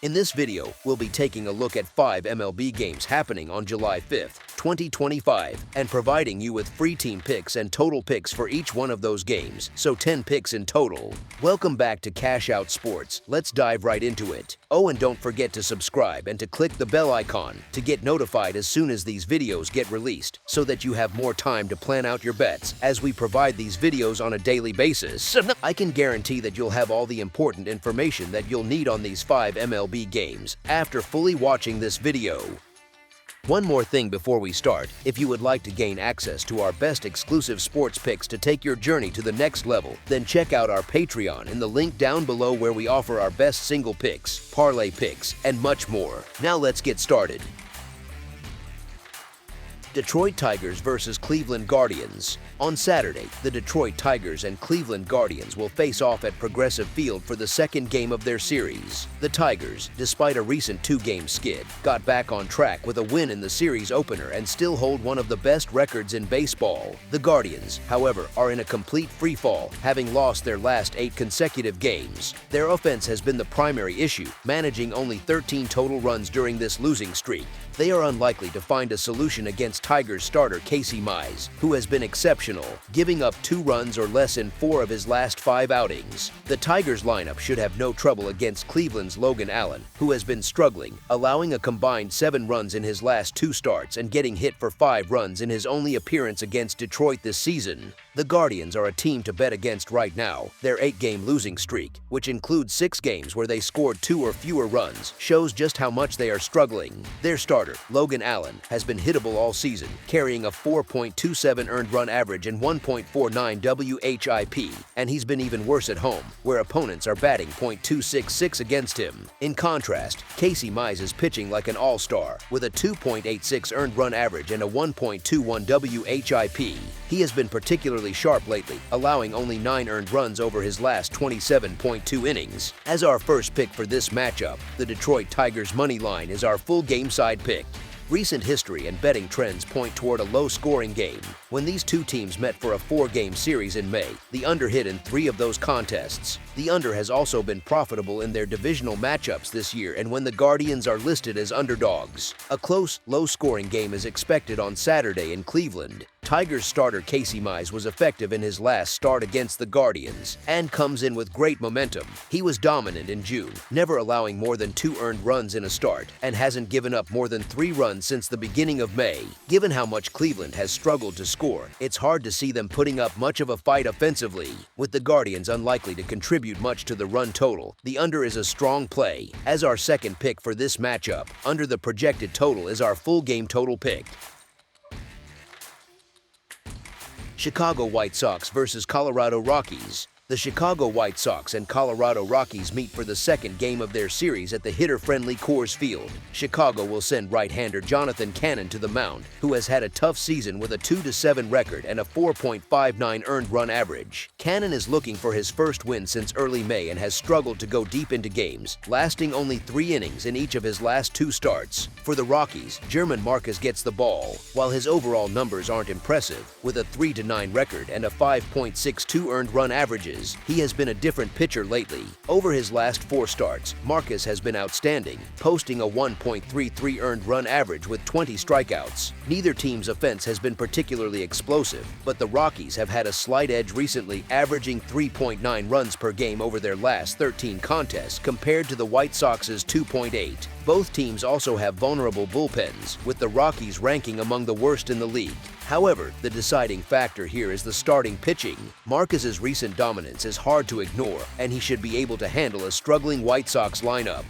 In this video, we'll be taking a look at 5 MLB games happening on July 5th, 2025, and providing you with free team picks and total picks for each one of those games, so 10 picks in total. Welcome back to Cash Out Sports. Let's dive right into it. Oh, and don't forget to subscribe and to click the bell icon to get notified as soon as these videos get released, so that you have more time to plan out your bets as we provide these videos on a daily basis. I can guarantee that you'll have all the important information that you'll need on these 5 MLB games after fully watching this video. One more thing before we start: if you would like to gain access to our best exclusive sports picks to take your journey to the next level, then check out our Patreon in the link down below, where we offer our best single picks, parlay picks, and much more. Now let's get started. Detroit Tigers versus Cleveland Guardians. On Saturday, the Detroit Tigers and Cleveland Guardians will face off at Progressive Field for the second game of their series. The Tigers, despite a recent 2-game skid, got back on track with a win in the series opener and still hold one of the best records in baseball. The Guardians, however, are in a complete freefall, having lost their last 8 consecutive games. Their offense has been the primary issue, managing only 13 total runs during this losing streak. They are unlikely to find a solution against Tigers starter Casey Mize, who has been exceptional, giving up 2 runs or less in 4 of his last 5 outings. The Tigers lineup should have no trouble against Cleveland's Logan Allen, who has been struggling, allowing a combined 7 runs in his last 2 starts and getting hit for 5 runs in his only appearance against Detroit this season. The Guardians are a team to bet against right now. Their 8-game losing streak, which includes 6 games where they scored 2 or fewer runs, shows just how much they are struggling. Their starter, Logan Allen, has been hittable all season, carrying a 4.27 earned run average and 1.49 WHIP, and he's been even worse at home, where opponents are batting .266 against him. In contrast, Casey Mize is pitching like an all-star, with a 2.86 earned run average and a 1.21 WHIP. He has been particularly sharp lately, allowing only 9 earned runs over his last 27.2 innings. As our first pick for this matchup, the Detroit Tigers money line is our full game side pick. Recent history and betting trends point toward a low-scoring game. When these two teams met for a 4-game series in May, the under hit in 3 of those contests. The under has also been profitable in their divisional matchups this year, and when the Guardians are listed as underdogs. A close, low-scoring game is expected on Saturday in Cleveland. Tigers starter Casey Mize was effective in his last start against the Guardians and comes in with great momentum. He was dominant in June, never allowing more than 2 earned runs in a start, and hasn't given up more than 3 runs since the beginning of May. Given how much Cleveland has struggled to score, it's hard to see them putting up much of a fight offensively. With the Guardians unlikely to contribute much to the run total, the under is a strong play. As our second pick for this matchup, under the projected total is our full game total pick. Chicago White Sox versus Colorado Rockies. The Chicago White Sox and Colorado Rockies meet for the second game of their series at the hitter-friendly Coors Field. Chicago will send right-hander Jonathan Cannon to the mound, who has had a tough season with a 2-7 record and a 4.59 earned run average. Cannon is looking for his first win since early May and has struggled to go deep into games, lasting only 3 innings in each of his last 2 starts. For the Rockies, German Marquez gets the ball. While his overall numbers aren't impressive, with a 3-9 record and a 5.62 earned run averages, he has been a different pitcher lately. Over his last 4 starts, Marquez has been outstanding, posting a 1.33 earned run average with 20 strikeouts. Neither team's offense has been particularly explosive, but the Rockies have had a slight edge recently, averaging 3.9 runs per game over their last 13 contests compared to the White Sox's 2.8. Both teams also have vulnerable bullpens, with the Rockies ranking among the worst in the league. However, the deciding factor here is the starting pitching. Marquez's recent dominance is hard to ignore, and he should be able to handle a struggling White Sox lineup.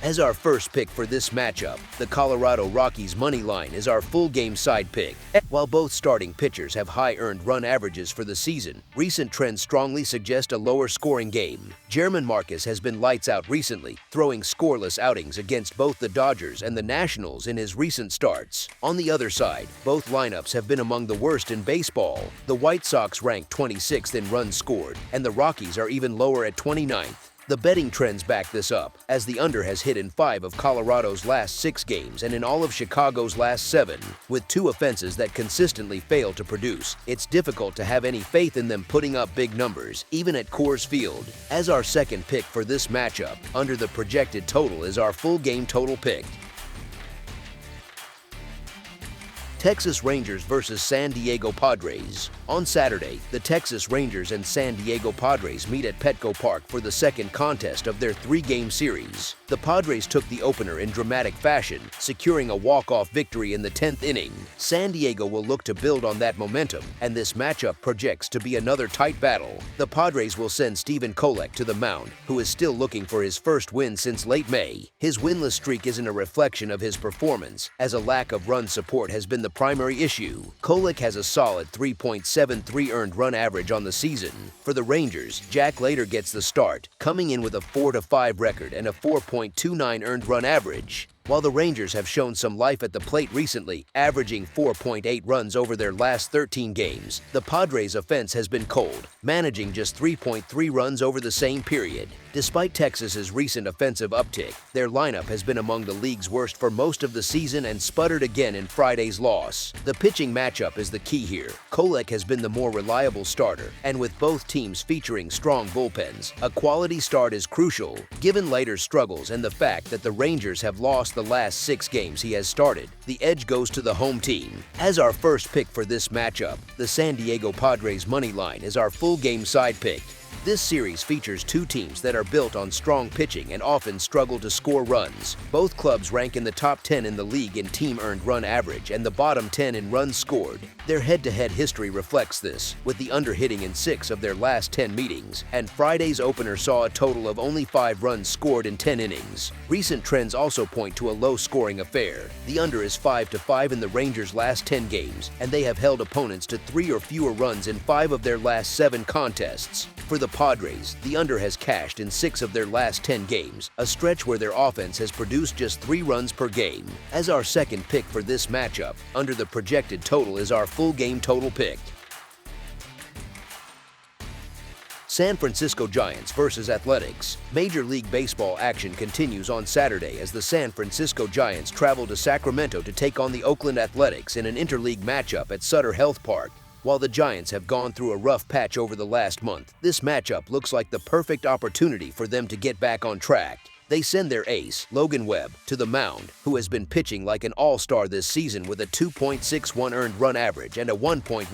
As our first pick for this matchup, the Colorado Rockies money line is our full game side pick. While both starting pitchers have high earned run averages for the season, recent trends strongly suggest a lower scoring game. German Marquez has been lights out recently, throwing scoreless outings against both the Dodgers and the Nationals in his recent starts. On the other side, both lineups have been among the worst in baseball. The White Sox rank 26th in runs scored, and the Rockies are even lower at 29th. The betting trends back this up, as the under has hit in 5 of Colorado's last 6 games and in all of Chicago's last 7. With two offenses that consistently fail to produce, it's difficult to have any faith in them putting up big numbers, even at Coors Field. As our second pick for this matchup, under the projected total is our full game total pick. Texas Rangers versus San Diego Padres. On Saturday, the Texas Rangers and San Diego Padres meet at Petco Park for the second contest of their 3-game series. The Padres took the opener in dramatic fashion, securing a walk-off victory in the 10th inning. San Diego will look to build on that momentum, and this matchup projects to be another tight battle. The Padres will send Stephen Kolek to the mound, who is still looking for his first win since late May. His winless streak isn't a reflection of his performance, as a lack of run support has been the primary issue. Kolek has a solid 3.73 earned run average on the season. For the Rangers, Jack Leiter gets the start, coming in with a 4-5 record and a 4.29 earned run average. While the Rangers have shown some life at the plate recently, averaging 4.8 runs over their last 13 games, the Padres' offense has been cold, managing just 3.3 runs over the same period. Despite Texas's recent offensive uptick, their lineup has been among the league's worst for most of the season and sputtered again in Friday's loss. The pitching matchup is the key here. Kolek has been the more reliable starter, and with both teams featuring strong bullpens, a quality start is crucial. Given Leiter's struggles and the fact that the Rangers have lost the last 6 games he has started, the edge goes to the home team. As our first pick for this matchup, the San Diego Padres money line is our full game side pick. This series features two teams that are built on strong pitching and often struggle to score runs. Both clubs rank in the top 10 in the league in team earned run average and the bottom 10 in runs scored. Their head-to-head history reflects this, with the under hitting in 6 of their last 10 meetings, and Friday's opener saw a total of only 5 runs scored in 10 innings. Recent trends also point to a low-scoring affair. The under is 5-5 in the Rangers' last 10 games, and they have held opponents to 3 or fewer runs in 5 of their last 7 contests. For the Padres, the under has cashed in 6 of their last 10 games, a stretch where their offense has produced just 3 runs per game. As our second pick for this matchup, under the projected total is our full game total pick. San Francisco Giants versus Athletics. Major League Baseball action continues on Saturday as the San Francisco Giants travel to Sacramento to take on the Oakland Athletics in an interleague matchup at Sutter Health Park. While the Giants have gone through a rough patch over the last month, this matchup looks like the perfect opportunity for them to get back on track. They send their ace, Logan Webb, to the mound, who has been pitching like an all-star this season with a 2.61 earned run average and a 1.14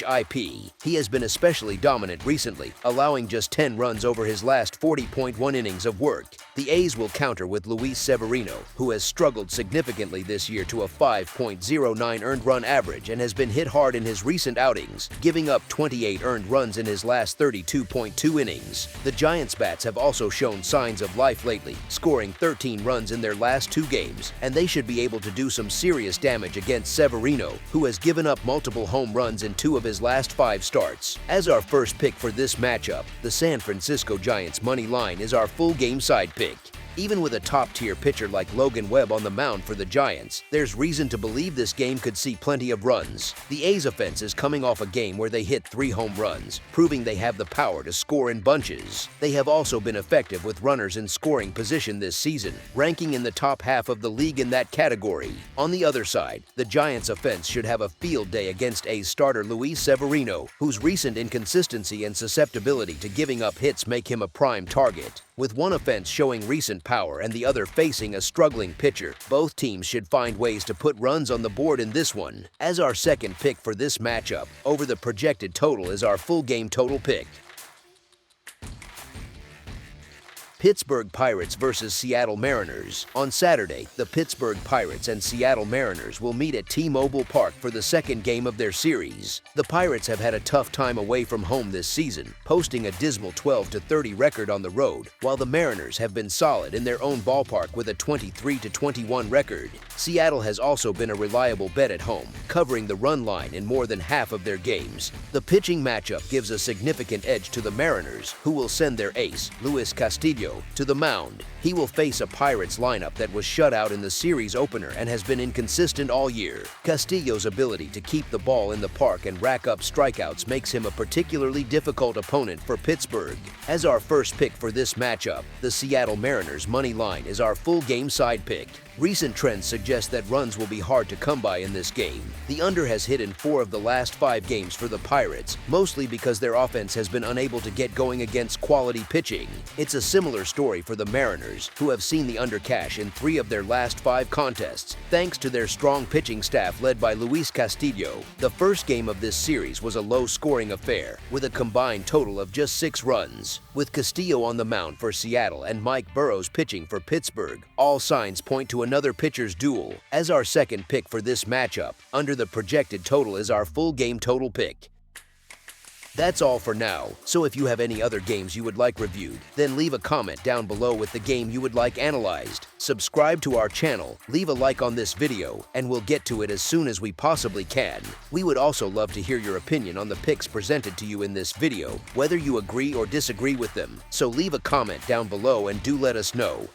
WHIP. He has been especially dominant recently, allowing just 10 runs over his last 40.1 innings of work. The A's will counter with Luis Severino, who has struggled significantly this year to a 5.09 earned run average and has been hit hard in his recent outings, giving up 28 earned runs in his last 32.2 innings. The Giants' bats have also shown signs of life lately, scoring 13 runs in their last 2 games, and they should be able to do some serious damage against Severino, who has given up multiple home runs in 2 of his last 5 starts. As our first pick for this matchup, the San Francisco Giants money line is our full game side pick. Even with a top-tier pitcher like Logan Webb on the mound for the Giants, there's reason to believe this game could see plenty of runs. The A's offense is coming off a game where they hit 3 home runs, proving they have the power to score in bunches. They have also been effective with runners in scoring position this season, ranking in the top half of the league in that category. On the other side, the Giants offense should have a field day against A's starter Luis Severino, whose recent inconsistency and susceptibility to giving up hits make him a prime target. With one offense showing recent power and the other facing a struggling pitcher, both teams should find ways to put runs on the board in this one. As our second pick for this matchup, over the projected total is our full game total pick. Pittsburgh Pirates versus Seattle Mariners. On Saturday, the Pittsburgh Pirates and Seattle Mariners will meet at T-Mobile Park for the second game of their series. The Pirates have had a tough time away from home this season, posting a dismal 12-30 record on the road, while the Mariners have been solid in their own ballpark with a 23-21 record. Seattle has also been a reliable bet at home, covering the run line in more than half of their games. The pitching matchup gives a significant edge to the Mariners, who will send their ace, Luis Castillo, Castillo to the mound. He will face a Pirates lineup that was shut out in the series opener and has been inconsistent all year. Castillo's ability to keep the ball in the park and rack up strikeouts makes him a particularly difficult opponent for Pittsburgh. As our first pick for this matchup, the Seattle Mariners money line is our full game side pick. Recent trends suggest that runs will be hard to come by in this game. The under has hit in 4 of the last 5 games for the Pirates, mostly because their offense has been unable to get going against quality pitching. It's a similar story for the Mariners, who have seen the under cash in 3 of their last 5 contests, thanks to their strong pitching staff led by Luis Castillo. The first game of this series was a low-scoring affair, with a combined total of just 6 runs. With Castillo on the mound for Seattle and Mike Burrows pitching for Pittsburgh, all signs point to another pitcher's duel. As our second pick for this matchup, under the projected total is our full game total pick. That's all for now, so if you have any other games you would like reviewed, then leave a comment down below with the game you would like analyzed. Subscribe to our channel, leave a like on this video, and we'll get to it as soon as we possibly can. We would also love to hear your opinion on the picks presented to you in this video, whether you agree or disagree with them. So leave a comment down below and do let us know.